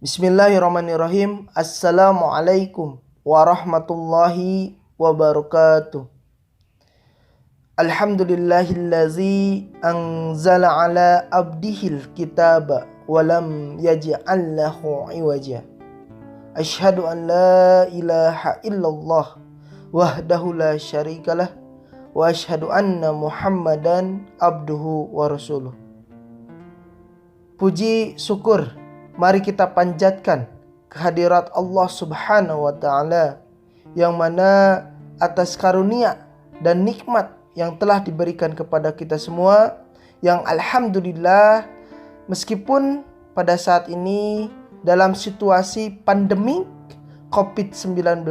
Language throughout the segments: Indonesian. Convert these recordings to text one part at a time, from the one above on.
Bismillahirrahmanirrahim. Assalamualaikum warahmatullahi wabarakatuh. Alhamdulillahillazi anzala ala abdihil kitaba walam yaj'al lahu iwaja. Asyhadu an la ilaha illallah wahdahu la syarikalah wa asyhadu anna Muhammadan abduhu wa rasuluh. Puji syukur mari kita panjatkan kehadirat Allah Subhanahu wa taala yang mana atas karunia dan nikmat yang telah diberikan kepada kita semua, yang alhamdulillah meskipun pada saat ini dalam situasi pandemi COVID-19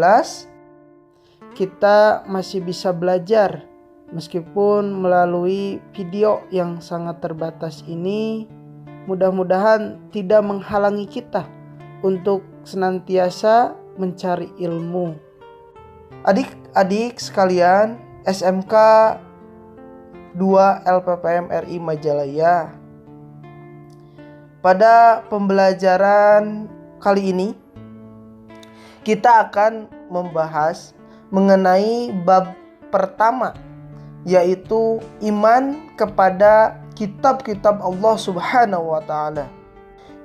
kita masih bisa belajar meskipun melalui video yang sangat terbatas ini. Mudah-mudahan tidak menghalangi kita untuk senantiasa mencari ilmu. Adik-adik sekalian, SMK 2 LPPM RI Majalaya. Pada pembelajaran kali ini kita akan membahas mengenai bab pertama, yaitu iman kepada kitab-kitab Allah Subhanahu wa taala.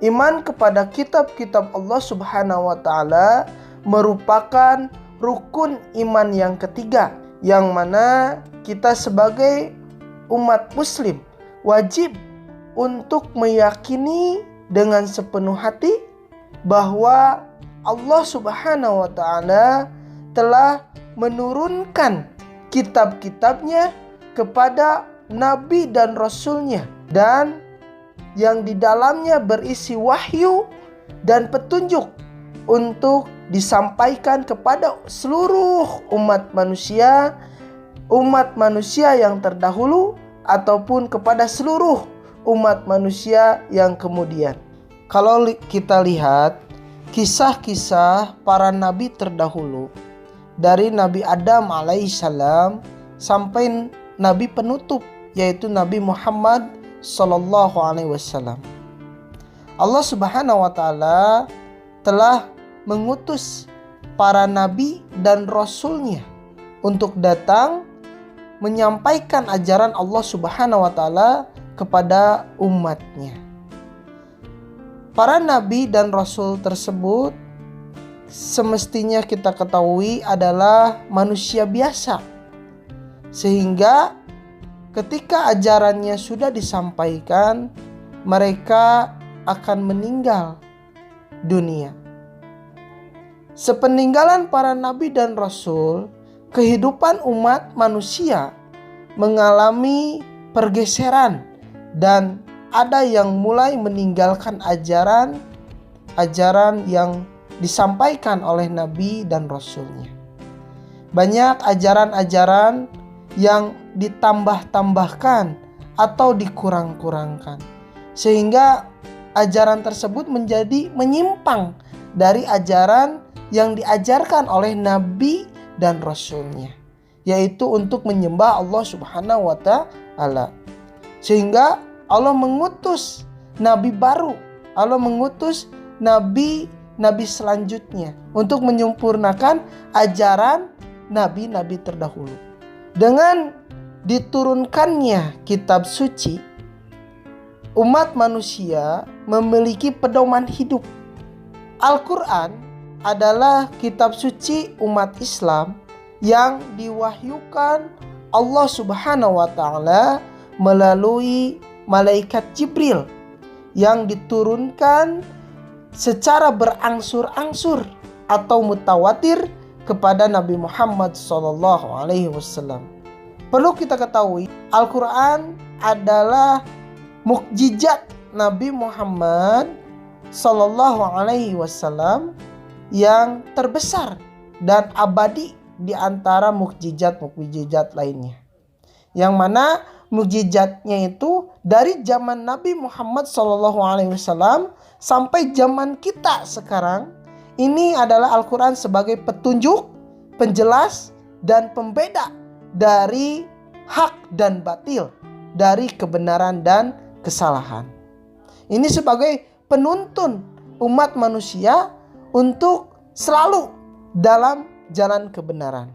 Iman kepada kitab-kitab Allah Subhanahu wa taala merupakan rukun iman yang ketiga, yang mana kita sebagai umat muslim wajib untuk meyakini dengan sepenuh hati bahwa Allah Subhanahu wa taala telah menurunkan kitab-kitabnya kepada nabi dan rasulnya, dan yang di dalamnya berisi wahyu dan petunjuk untuk disampaikan kepada seluruh umat manusia yang terdahulu ataupun kepada seluruh umat manusia yang kemudian. Kalau kita lihat kisah-kisah para nabi terdahulu, dari Nabi Adam alaihissalam sampai nabi penutup, yaitu Nabi Muhammad sallallahu alaihi wasallam, Allah Subhanahu wa taala telah mengutus para nabi dan rasulnya untuk datang menyampaikan ajaran Allah Subhanahu wa taala kepada umatnya. Para nabi dan rasul tersebut semestinya kita ketahui adalah manusia biasa, sehingga ketika ajarannya sudah disampaikan, mereka akan meninggal dunia. Sepeninggalan para nabi dan rasul, kehidupan umat manusia mengalami pergeseran dan ada yang mulai meninggalkan ajaran yang disampaikan oleh nabi dan rasulnya. Banyak ajaran-ajaran yang ditambah-tambahkan atau dikurang-kurangkan, sehingga ajaran tersebut menjadi menyimpang dari ajaran yang diajarkan oleh nabi dan rasulnya, yaitu untuk menyembah Allah Subhanahu wa taala. Sehingga Allah mengutus nabi baru, Allah mengutus nabi selanjutnya untuk menyempurnakan ajaran nabi-nabi terdahulu. Dengan diturunkannya kitab suci, umat manusia memiliki pedoman hidup. Al-Quran adalah kitab suci umat Islam yang diwahyukan Allah Subhanahu wa taala melalui malaikat Jibril yang diturunkan secara berangsur-angsur atau mutawatir kepada Nabi Muhammad sallallahu alaihi wasallam. Perlu kita ketahui, Al-Quran adalah mukjizat Nabi Muhammad sallallahu alaihi wasallam yang terbesar dan abadi di antara mukjizat-mukjizat lainnya. Yang mana mukjizatnya itu dari zaman Nabi Muhammad SAW sampai zaman kita sekarang. Ini adalah Al-Quran sebagai petunjuk, penjelas, dan pembeda dari hak dan batil, dari kebenaran dan kesalahan. Ini sebagai penuntun umat manusia untuk selalu dalam jalan kebenaran.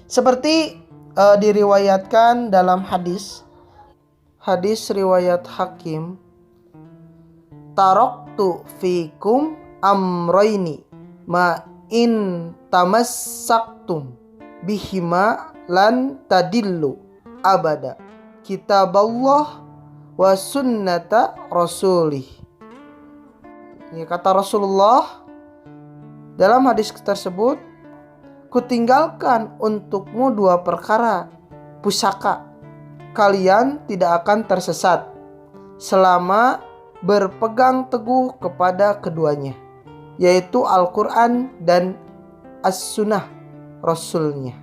Seperti diriwayatkan dalam hadis riwayat Hakim, taraktu fikum amroini ma in tamassaktum bihima lan tadillu abada, kitaballah wa sunnata rasulih. Ini kata Rasulullah dalam hadis tersebut, kutinggalkan untukmu 2 perkara pusaka, kalian tidak akan tersesat selama berpegang teguh kepada keduanya, yaitu Al-Quran dan As-Sunnah Rasulnya.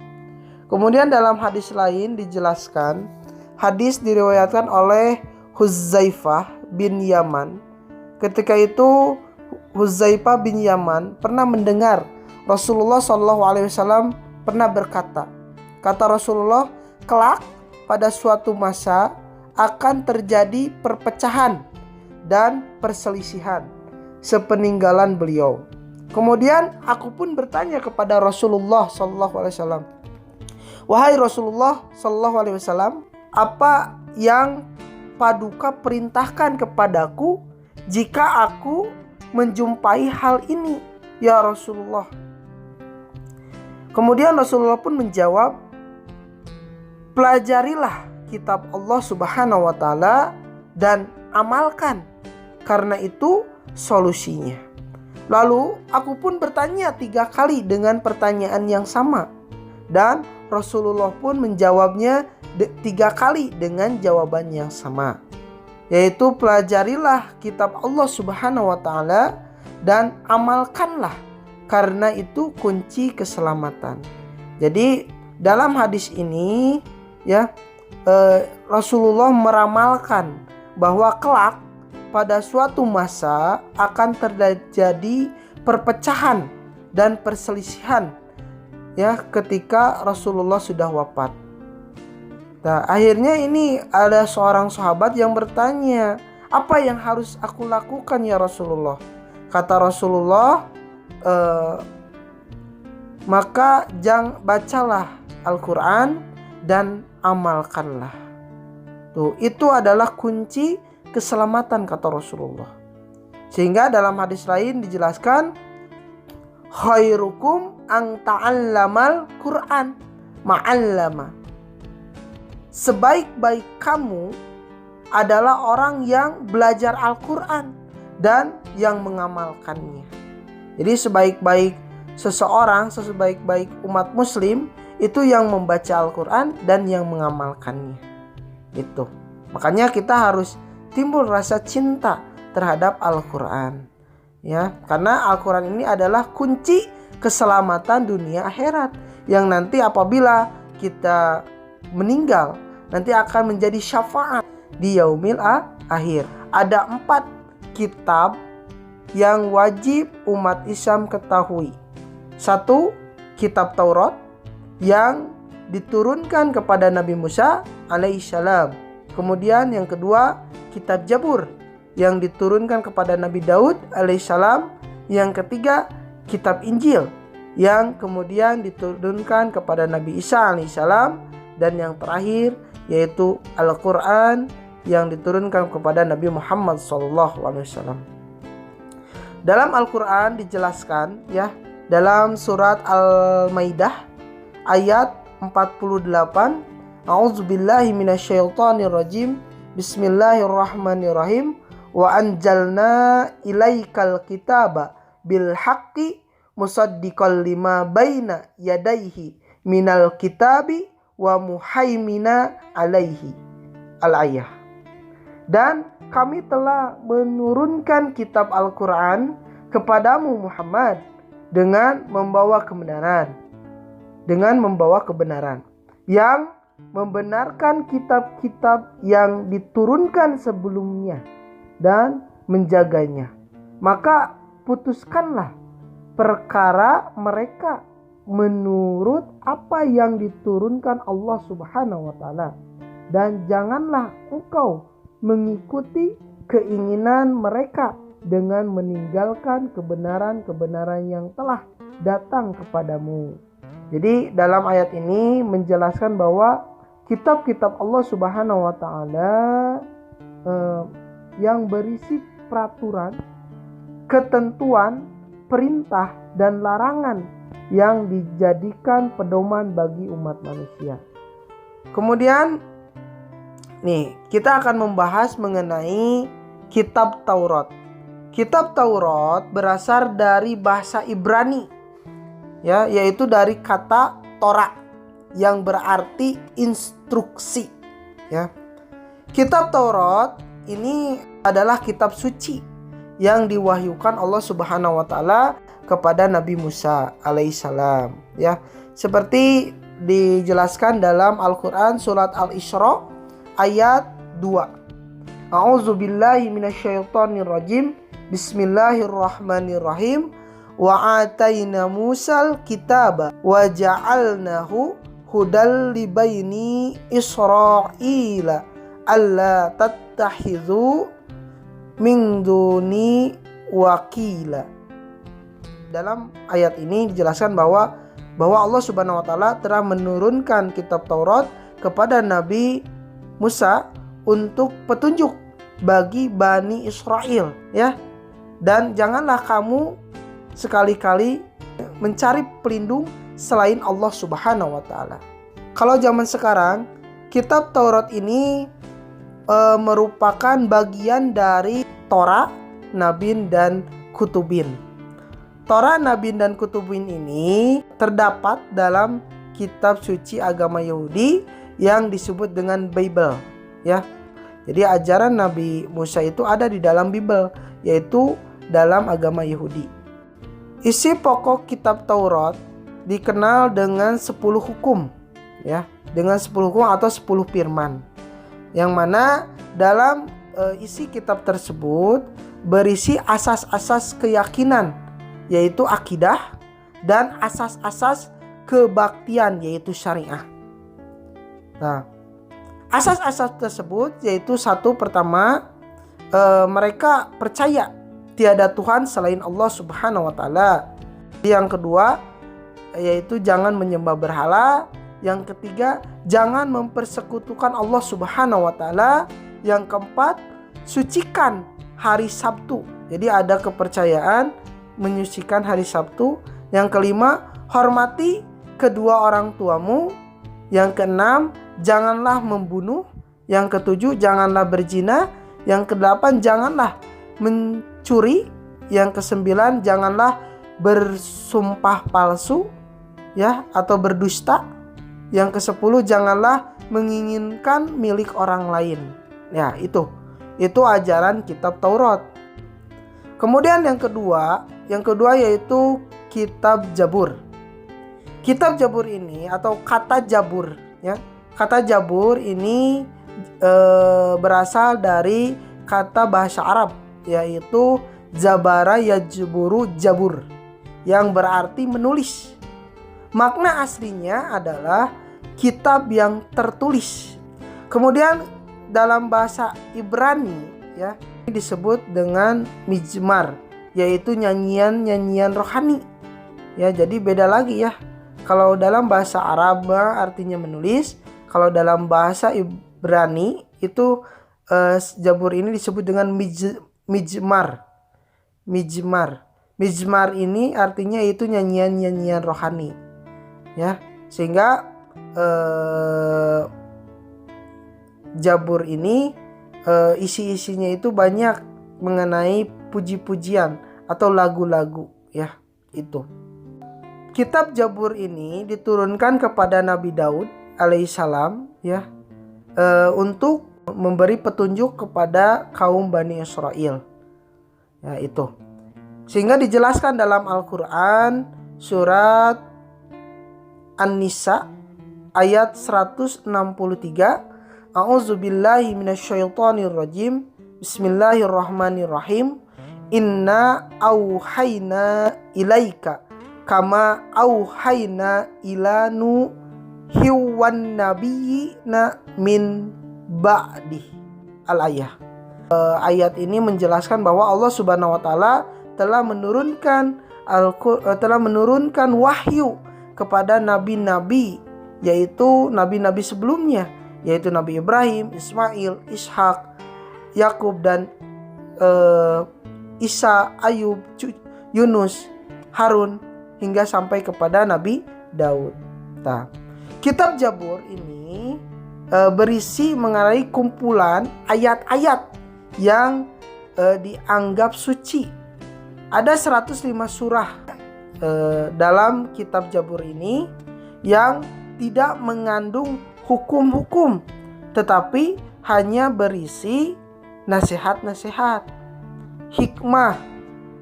Kemudian dalam hadis lain dijelaskan, hadis diriwayatkan oleh Hudzaifah bin Yaman. Ketika itu Hudzaifah bin Yaman pernah mendengar Rasulullah SAW pernah berkata, kata Rasulullah, kelak pada suatu masa akan terjadi perpecahan dan perselisihan sepeninggalan beliau. Kemudian aku pun bertanya kepada Rasulullah SAW, wahai Rasulullah SAW, apa yang Paduka perintahkan kepadaku jika aku menjumpai hal ini, ya Rasulullah? Kemudian Rasulullah pun menjawab, pelajarilah kitab Allah Subhanahu wa Ta'ala dan amalkan, karena itu solusinya. Lalu aku pun bertanya 3 kali dengan pertanyaan yang sama, dan Rasulullah pun menjawabnya 3 kali dengan jawaban yang sama, yaitu pelajarilah kitab Allah Subhanahu wa Ta'ala dan amalkanlah, karena itu kunci keselamatan. Jadi dalam hadis ini ya, Rasulullah meramalkan bahwa kelak pada suatu masa akan terjadi perpecahan dan perselisihan ya ketika Rasulullah sudah wafat. Nah, akhirnya ini ada seorang sahabat yang bertanya, apa yang harus aku lakukan ya Rasulullah? Kata Rasulullah, maka bacalah Al-Quran dan amalkanlah. Tuh, itu adalah kunci keselamatan kata Rasulullah. Sehingga dalam hadis lain dijelaskan, khairukum ang ta'allamal Qur'an ma'allama. Sebaik-baik kamu adalah orang yang belajar Al-Quran dan yang mengamalkannya. Jadi sebaik-baik seseorang, sebaik-baik umat muslim itu yang membaca Al-Quran dan yang mengamalkannya. Itu. Makanya kita harus timbul rasa cinta terhadap Al-Quran. Ya, karena Al-Quran ini adalah kunci keselamatan dunia akhirat, yang nanti apabila kita meninggal nanti akan menjadi syafaat di yaumil akhir. Ada 4 kitab yang wajib umat Islam ketahui. 1, kitab Taurat yang diturunkan kepada Nabi Musa alaihissalam. Kemudian yang kedua, kitab Zabur yang diturunkan kepada Nabi Daud alaihissalam. Yang ketiga, kitab Injil yang kemudian diturunkan kepada Nabi Isa alaihissalam. Dan yang terakhir yaitu Al-Quran yang diturunkan kepada Nabi Muhammad SAW. Dalam Al-Quran dijelaskan ya, dalam surat Al-Maidah ayat 48, A'udzubillahi minasyaitonirrajim, Bismillahirrahmanirrahim, wa anjalna ilaikal kitaba bil haqqi musaddiqal lima baina yadaihi minal kitabi wa muhaimina alaihi. Al-ayah. Dan kami telah menurunkan kitab Al-Quran kepadamu Muhammad dengan membawa kebenaran, yang membenarkan kitab-kitab yang diturunkan sebelumnya dan menjaganya. Maka putuskanlah perkara mereka menurut apa yang diturunkan Allah Subhanahu wa Ta'ala, dan janganlah engkau mengikuti keinginan mereka dengan meninggalkan kebenaran-kebenaran yang telah datang kepadamu. Jadi dalam ayat ini menjelaskan bahwa kitab-kitab Allah Subhanahu wa taala yang berisi peraturan, ketentuan, perintah dan larangan yang dijadikan pedoman bagi umat manusia. Kemudian nih, kita akan membahas mengenai kitab Taurat. Kitab Taurat berasal dari bahasa Ibrani, ya, yaitu dari kata Torah yang berarti instruksi, ya. Kitab Taurat ini adalah kitab suci yang diwahyukan Allah Subhanahu wa taala kepada Nabi Musa alaihissalam, ya. Seperti dijelaskan dalam Al-Qur'an surat Al-Isra ayat 2. A'udzubillahi minasyaitonirrajim. Bismillahirrahmanirrahim. Wa ataina Musal kitaba wa ja'alnahu hudal libaini Israila alla tattakhidhu min duni wakila. Dalam ayat ini dijelaskan bahwa Allah Subhanahu wa taala telah menurunkan kitab Taurat kepada Nabi Musa untuk petunjuk bagi Bani Israel, ya. Dan janganlah kamu sekali-kali mencari pelindung selain Allah Subhanahu wa taala. Kalau zaman sekarang, kitab Taurat ini merupakan bagian dari Torah, Nabin dan Kutubin. Torah, Nabin dan Kutubin ini terdapat dalam kitab suci agama Yahudi yang disebut dengan Bible, ya. Jadi ajaran Nabi Musa itu ada di dalam Bible, yaitu dalam agama Yahudi. Isi pokok kitab Taurat dikenal dengan 10 hukum, ya, dengan 10 hukum atau 10 firman. Yang mana dalam isi kitab tersebut berisi asas-asas keyakinan, yaitu akidah, dan asas-asas kebaktian, yaitu syariah. Nah, asas-asas tersebut yaitu pertama, mereka percaya tiada Tuhan selain Allah Subhanahu wa taala. Yang kedua yaitu jangan menyembah berhala. Yang ketiga, jangan mempersekutukan Allah Subhanahu wa taala. Yang keempat, sucikan hari Sabtu. Jadi ada kepercayaan menyucikan hari Sabtu. Yang kelima, hormati kedua orang tuamu. Yang keenam, janganlah membunuh. Yang ketujuh, janganlah berzina. Yang kedelapan, janganlah mencuri. Yang kesembilan, janganlah bersumpah palsu, ya, atau berdusta. Yang kesepuluh, janganlah menginginkan milik orang lain. Ya, itu ajaran kitab Taurat. Kemudian yang kedua yaitu kitab Jabur. Kitab Jabur ini atau kata Jabur, ya. Kata Jabur ini berasal dari kata bahasa Arab, yaitu Jabara Yajburu Jabur, yang berarti menulis. Makna aslinya adalah kitab yang tertulis. Kemudian dalam bahasa Ibrani, ya, ini disebut dengan mizmar, yaitu nyanyian-nyanyian rohani. Ya, jadi beda lagi, ya. Kalau dalam bahasa Arab artinya menulis, kalau dalam bahasa Ibrani itu Jabur ini disebut dengan mizmar. Mizmar ini artinya itu nyanyian-nyanyian rohani, ya. Sehingga Jabur ini isi-isinya itu banyak mengenai puji-pujian atau lagu-lagu, ya, itu. Kitab Jabur ini diturunkan kepada Nabi Daud alaihissalam, ya, untuk memberi petunjuk kepada kaum Bani Israel, ya, itu. Sehingga dijelaskan dalam Al-Quran surat An-Nisa ayat 163. A'udzubillahi minasyaitonirrajim. Bismillahirrahmanirrahim. Inna auhayna ilaika kama auhayna ila nuhi wan nabiyina min ba'di. Al-ayah. Ayat ini menjelaskan bahwa Allah Subhanahu wa taala telah menurunkan wahyu kepada nabi-nabi, yaitu nabi-nabi sebelumnya, yaitu Nabi Ibrahim, Ismail, Ishak, Yakub, dan Isa, Ayub, Yunus, Harun, hingga sampai kepada Nabi Daud. Nah, kitab Zabur ini berisi mengenai kumpulan ayat-ayat yang dianggap suci. Ada 105 surah dalam kitab Zabur ini yang tidak mengandung hukum-hukum, tetapi hanya berisi nasihat-nasihat, hikmah,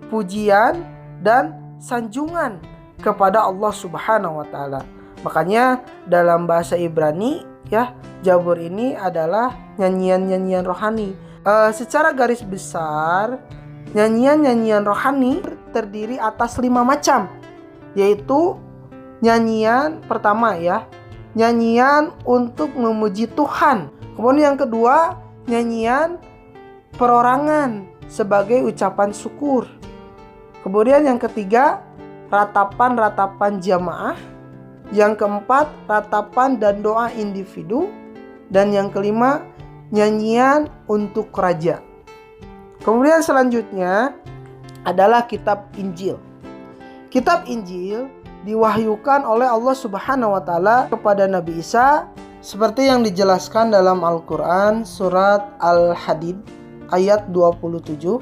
pujian, dan sanjungan kepada Allah Subhanahu wa taala. Makanya dalam bahasa Ibrani ya, Zabur ini adalah nyanyian-nyanyian rohani. Secara garis besar, nyanyian-nyanyian rohani terdiri atas 5 macam, yaitu nyanyian pertama ya, nyanyian untuk memuji Tuhan. Kemudian yang kedua, nyanyian perorangan sebagai ucapan syukur. Kemudian yang ketiga, ratapan-ratapan jamaah. Yang keempat, ratapan dan doa individu. Dan yang kelima, nyanyian untuk raja. Kemudian selanjutnya adalah kitab Injil. Kitab Injil diwahyukan oleh Allah Subhanahu wa taala kepada Nabi Isa seperti yang dijelaskan dalam Al-Qur'an surat Al-Hadid ayat 27.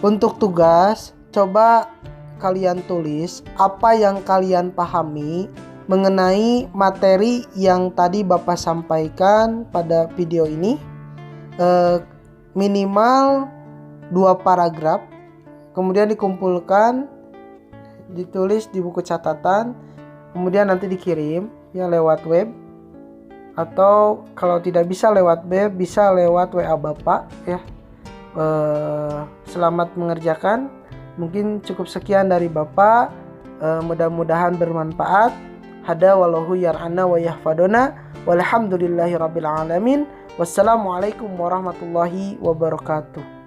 Untuk tugas, coba kalian tulis apa yang kalian pahami mengenai materi yang tadi Bapak sampaikan pada video ini. Minimal 2 paragraf, kemudian dikumpulkan, ditulis di buku catatan, kemudian nanti dikirim ya lewat web, atau kalau tidak bisa lewat web, bisa lewat WA Bapak ya. Selamat mengerjakan. Mungkin cukup sekian dari Bapak. Mudah-mudahan bermanfaat. Hada wallahu yar'ana wa yahfadona. Walhamdulillahi rabbil alamin. Wassalamualaikum warahmatullahi wabarakatuh.